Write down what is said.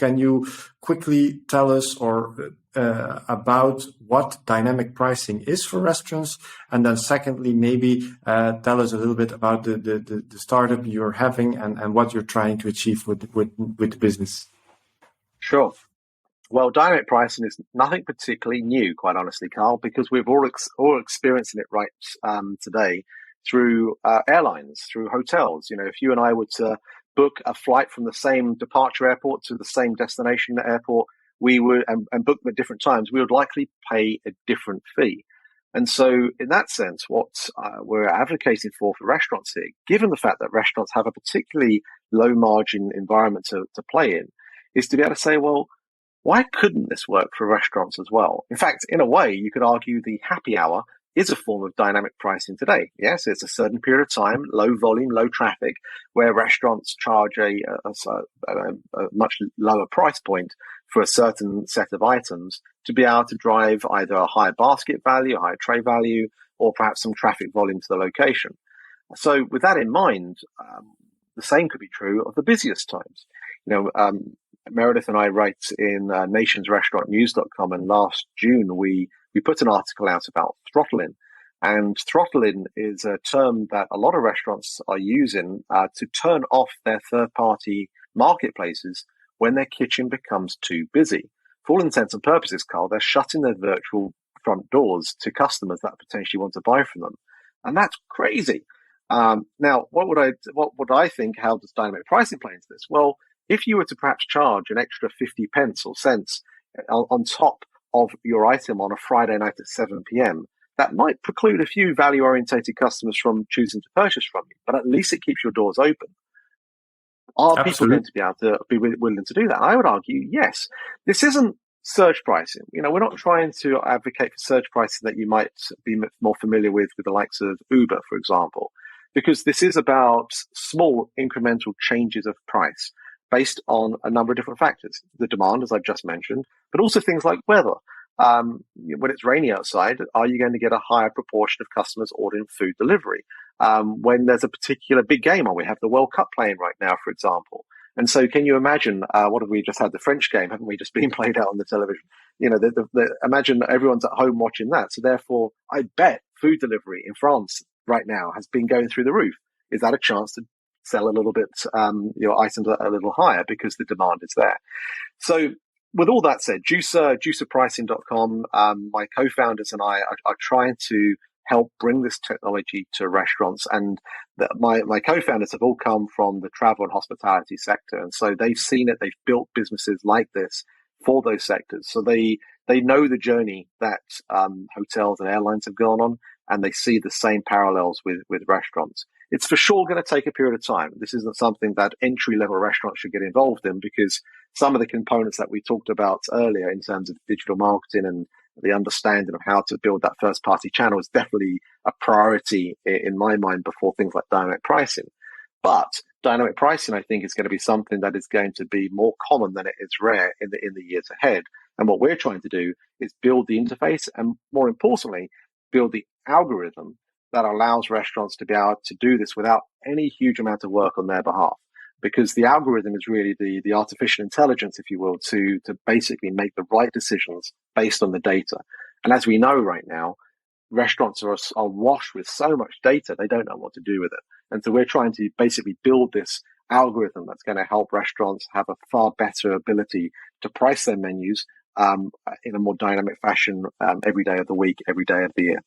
can you quickly tell us about what dynamic pricing is for restaurants? And then secondly, maybe tell us a little bit about the startup you're having and what you're trying to achieve with the business. Sure. Well, dynamic pricing is nothing particularly new, quite honestly, Carl, because we've all experiencing it right today through airlines, through hotels. If you and I were to book a flight from the same departure airport to the same destination airport, we would and book them at different times, we would likely pay a different fee. And so in that sense, what we're advocating for restaurants here, given the fact that restaurants have a particularly low margin environment to play in, is to be able to say, well, why couldn't this work for restaurants as well? In fact, in a way, you could argue the happy hour is a form of dynamic pricing today. Yes, it's a certain period of time, low volume, low traffic, where restaurants charge a much lower price point for a certain set of items to be able to drive either a higher basket value, a higher tray value, or perhaps some traffic volume to the location. So with that in mind, the same could be true of the busiest times. Meredith and I write in nationsrestaurantnews.com, and last June we put an article out about throttling. And throttling is a term that a lot of restaurants are using to turn off their third-party marketplaces when their kitchen becomes too busy. For all intents and purposes, Carl, they're shutting their virtual front doors to customers that potentially want to buy from them. And that's crazy. Now, what would I think? How does dynamic pricing play into this? Well, if you were to perhaps charge an extra 50 pence or cents on top of your item on a Friday night at 7 p.m., that might preclude a few value-orientated customers from choosing to purchase from you, but at least it keeps your doors open. Are Absolutely. People going to be able to be willing to do that? I would argue, yes. This isn't surge pricing. We're not trying to advocate for surge pricing that you might be more familiar with the likes of Uber, for example, because this is about small incremental changes of price based on a number of different factors. The demand, as I've just mentioned, but also things like weather. When it's rainy outside, are you going to get a higher proportion of customers ordering food delivery? When there's a particular big game on, we have the World Cup playing right now, for example. And so can you imagine, what have we just had? The French game, haven't we, just been played out on the television? Imagine everyone's at home watching that. So therefore, I bet food delivery in France right now has been going through the roof. Is that a chance to sell a little bit, items a little higher because the demand is there? So with all that said, juicerpricing.com, my co-founders and I are trying to help bring this technology to restaurants. And my co-founders have all come from the travel and hospitality sector. And so they've seen it. They've built businesses like this for those sectors. So they know the journey that hotels and airlines have gone on, and they see the same parallels with restaurants. It's for sure going to take a period of time. This isn't something that entry-level restaurants should get involved in, because some of the components that we talked about earlier in terms of digital marketing and the understanding of how to build that first-party channel is definitely a priority in my mind before things like dynamic pricing. But dynamic pricing, I think, is going to be something that is going to be more common than it is rare in the years ahead. And what we're trying to do is build the interface and, more importantly, build the algorithm that allows restaurants to be able to do this without any huge amount of work on their behalf. Because the algorithm is really the artificial intelligence, if you will, to basically make the right decisions based on the data. And as we know right now, restaurants are washed with so much data, they don't know what to do with it. And so we're trying to basically build this algorithm that's going to help restaurants have a far better ability to price their menus in a more dynamic fashion every day of the week, every day of the year.